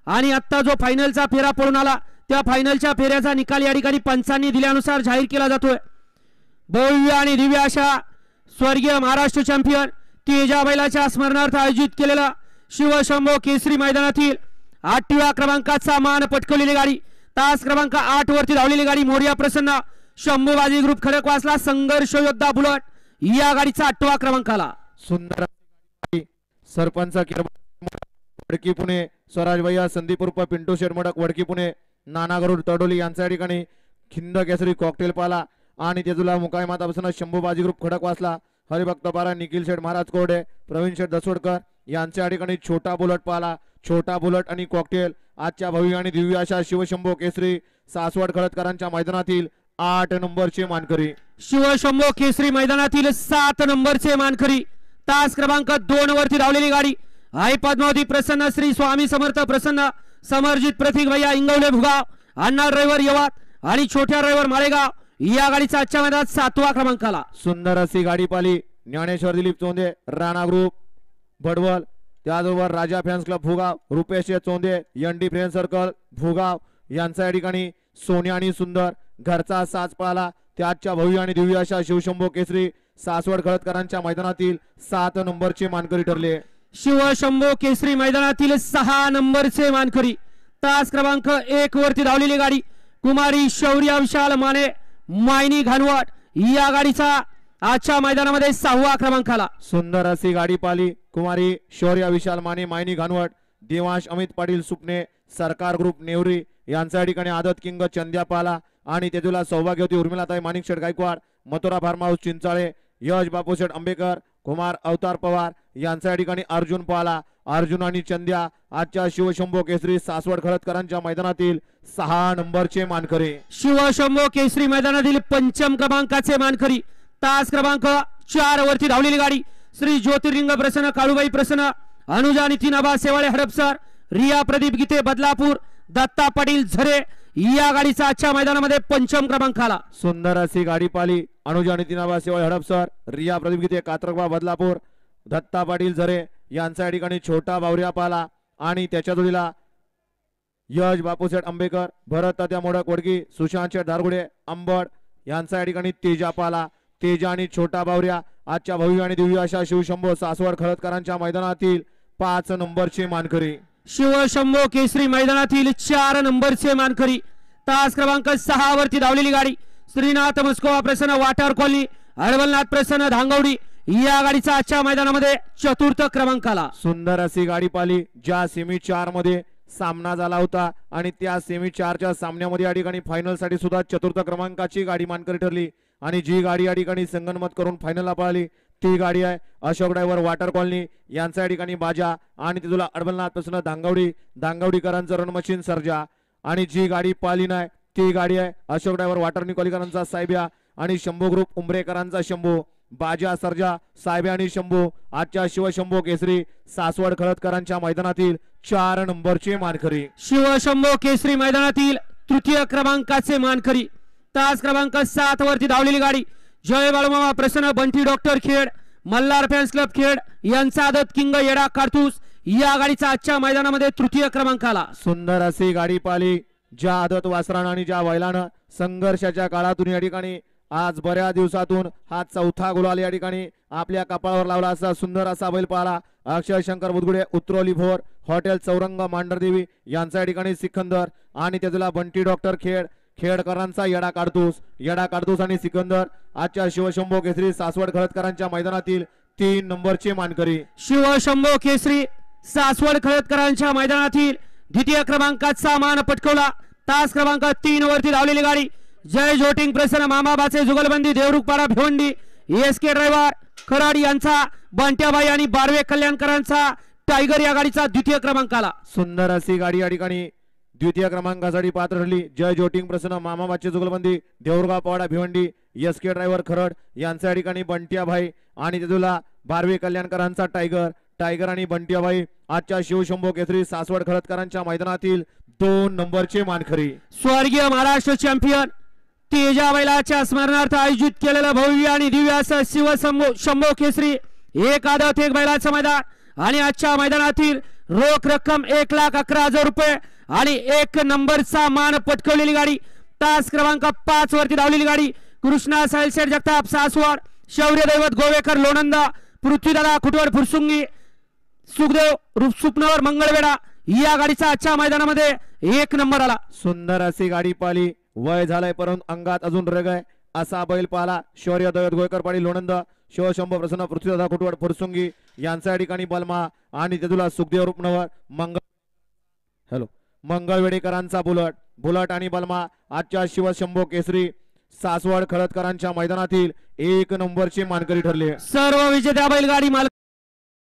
आणि आता जो फायनलचा फेरा पळून आला त्या फायनलच्या फेऱ्याचा निकाल या ठिकाणी पंचांनी दिल्यानुसार जाहीर केला जातोय। भव्य आणि दिव्य अशा स्वर्गीय महाराष्ट्र चॅम्पियन तेजा बैलाच्या स्मरणार्थ आयोजित केलेला शिवशंभो केसरी मैदानातील 8व्या क्रमांकाचा मान पटकवलेली गाडी, तास क्रमांक 8 वरती धावलेली गाडी मोरया प्रसन्न शंभूबाजी ग्रुप खडकवासला संघर्ष योद्धा बुलट या गाडीचा 8वा क्रमांकाला। सुंदर सरपंच वडकी पुणे स्वराज भैया संदीप उर्फ पिंटू शेठ मडक वडकी पुणे नाना गरुड तडोली यांच्या ठिकाणी खिंद केसरी कॉकटेल पाला आणि तेजुला मुकाई मातापासून शंभूबाजी ग्रुप खडकवासला हरिभक्त पारा निखिल शेठ महाराज कोरडे प्रवीण शेठ दसवडकर यांच्या ठिकाणी छोटा बुलट पाला छोटा बुलट आणि कॉकटेल आजच्या भव्य आणि दिव्य अशा शिवशंभो केसरी सासवड खळदकरांच्या मैदानातील 8 नंबरचे मानकरी। शिवशंभो केसरी मैदानातील 7 नंबरचे मानकरी तास क्रमांक 2 वरती धावलेली गाडी आई पद्मावती प्रसन्न श्री स्वामी समर्थ प्रसन्न समर्जित प्रतीक भैया इंगवले भुगाव अण्णा ड्रायव्हर यवात आणि छोट्या ड्रायव्हर माळेगाव या गाडीचा आजच्या मैदानात 7वा क्रमांकाला। सुंदर अशी गाडी पाली ज्ञानेश्वर दिलीप चोंदे राणा ग्रुप भडवल त्याचबरोबर राजा fans club Bhugaon Rupesh Chonde ND friend circle Bhugaon यांच्या ठिकाणी सोन्या आणि सुंदर घरचा साज पळाला त्याच्या भव्य आणि दिव्य अशा शिवशंभो केसरी सासवड खळदकरांच्या मैदानातील 7 नंबरचे मानकरी ठरले। शिवशंभो केसरी मैदानातील 6 नंबरचे मानकरी तास क्रमांक 1 वरती धावलेली गाडी कुमारी शौर्य विशाल माने मायनी घानवट या गाडीचा आजच्या मैदानामध्ये 6वा क्रमांकाला। सुंदर अशी गाडी पाली कुमारी शौर्य विशाल माने मायनी घानवट देवांश अमित पाटील सुपणे सरकार ग्रुप नेवरी यांच्या ठिकाणी आदत किंग चंद्या पाला आणि तेजुला सौभाग्यवती उर्मिलाताई माणिक शेठ गायकवाड मथुरा फार्म हाऊस चिंचाळे यश बापू शेठ आंबेकर कुमार अवतार पवार यांच्या ठिकाणी अर्जुन पाला अर्जुन आणि चंद्या आजच्या शिवशंभो केसरी सासवड खळदकरांच्या मैदानातील 6 नंबरचे मानकरी। शिवशंभो केसरी मैदानातील 5म क्रमांकाचे मानकरी तास क्रमांक 4 वरती धावलेली गाडी श्री ज्योतिर्लिंग प्रसन्न काळूबाई प्रसन्न अनुजा नितीन आबा सेवाळे हडपसर रिया प्रदीप गीते बदलापूर दत्ता पाटील झरे या गाडीचा आजच्या मैदानामध्ये 5म क्रमांकाला। सुंदर अशी गाडी पाली अनुजा नितीन आबा सेवाळे हडपसर रिया प्रदीप गीते कात्रकबा बदलापूर दत्ता पाटील झरे यांच्या ठिकाणी छोटा बावरिया पाला आणि त्याच्या जोडीला यश बापूसेठ आंबेकर भरत तात्या मोडक वडकी सुशांत शेठ धारगुडे अंबड यांच्या ठिकाणी तेजा पाला तेजा आणि छोटा बावरिया आजच्या भव्य आणि दिव्य अशा शिवशंभो सासवड खळदकरांच्या मैदानातील 5 नंबरचे मानकरी। शिवशंभो केसरी मैदानातील 4 नंबरचे मानकरी तास क्रमांक 6 वरती धावलेली गाडी श्रीनाथ मस्कोवा प्रसन्न वाटार कॉलनी अडवलनाथ प्रसन्न धांगवडी या गाडीचा आजच्या मैदानामध्ये 4र्थ क्रमांकाला। सुंदर अशी गाडी पाली ज्या सेमी 4 मध्ये सामना झाला होता आणि त्या सेमी 4च्या सामन्यामध्ये या ठिकाणी फायनल साठी सुद्धा 4र्थ क्रमांकाची गाडी मानकरी ठरली आणि जी गाडी या ठिकाणी संगनमत करून फायनलला पळाली ती गाडी आहे अशोक ड्रायव्हर वाटर कॉलनी यांच्या ठिकाणी बाजा आणि तिथूला अडबलनाथ प्रसन्न धांगवडीकरांचं रन मशीन सर्जा आणि जी गाडी पाली नाही ती गाडी आहे अशोक ड्रायव्हर वाटर निकोलीकरांचा साहेब्या आणि शंभू ग्रुप उंबरेकरांचा शंभू बाजा सर्जा साहेब्या आणि शंभू आजच्या शिवशंभो केसरी सासवड खळदकरांच्या मैदानातील 4 नंबरचे मानकरी। शिवशंभो केसरी मैदानातील 3य क्रमांकाचे मानकरी तास क्रमांक 7 वरती धावलेली गाडी जय बाळूमामा प्रसन्न Bunty doctor Khed Malhar fans club Khed यांचा आदत किंग येडा कारतूस या गाडीचा आजच्या मैदानामध्ये 3य क्रमांकाला। सुंदर अशी गाडी पाली ज्या आदत वासरानं आणि ज्या बैलानं संघर्षाच्या काळातून या ठिकाणी आज बऱ्याच दिवसातून हा 4था गुलाल या ठिकाणी आपल्या कपाळावर लावला असा सुंदर असा बैल पाला अक्षय शंकर बुदगुडे उत्रवली भोर हॉटेल चौरंग मांढरदेवी यांच्या ठिकाणी सिकंदर आणि त्याला बंटी डॉक्टर खेडकरांचा येडा काढतूस आणि सिकंदर आजच्या शिवशंभो केसरी सासवड खळदकरांच्या मैदानातील 3 नंबरचे मानकरी। शिवशंभो केसरी सासवड खळदकरांच्या मैदानातील 2य क्रमांकाचा मान पटकवला तास क्रमांक 3 वरती धावलेली गाडी जय जोटिंग प्रसन्न मामाबाचे जुगलबंदी देवरुखपाडा भिवंडी एसके ड्रायव्हर खराड यांचा बंट्याबाई आणि बारवे कल्याणकरांचा टायगर या गाडीचा 2य क्रमांकाला। सुंदर अशी गाडी या ठिकाणी 2य क्रमांकासाठी पात्र ठरली जय जोटिंग प्रसन्न मामाबाचे जुगलबंदी देवरुखा पाडा भिवंडी एसके ड्रायव्हर खरड यांच्या ठिकाणी बंट्याबाई आणि तेजुला बारवे कल्याणकरांचा टायगर आणि बंट्याबाई आजच्या शिवशंभो केसरी सासवड खळदकरांच्या मैदानातील 2 नंबरचे मानकरी। स्वर्गीय महाराष्ट्र चॅम्पियन तेजा बैलाच्या स्मरणार्थ आयोजित केलेलं भव्य आणि दिव्य असं शिवशंभो केसरी एक आदत एक बैलाचं मैदान आणि आजच्या मैदानातील रोख रक्कम 1,11,000 रुपये आणि 1 नंबरचा मान पटकवलेली गाडी तास क्रमांक 5 वरती धावलेली गाडी कृष्णा सायलशेठ जगताप सासवड, शौर्य दैवत गोवेकर लोणंदा, पृथ्वीदादा खुटवड फुरसुंगी, सुखदेव सुपनवर मंगळवेढा या गाडीचा आजच्या मैदानामध्ये 1 नंबर आला. सुंदर अशी गाडी पाहिली. वय झालंय परंतु अंगात अजून रग आहे असा बैल पाला. शौर्य दैवत गोवेकर पाडी लोणंद, शिवशंभू प्रसन्न पृथ्वीदादा खुटवड फुरसुंगी यांचा या ठिकाणी बलमा आणि तेजूला सुखदेव रुपनवर मंगळवेडेकरांचा बुलट आणि बलमा आजच्या शिवशंभू केसरी सासवड खळदकरांच्या मैदानातील 1 नंबरचे मानकरी ठरले. सर्व विजेत्या बैलगाडी मालक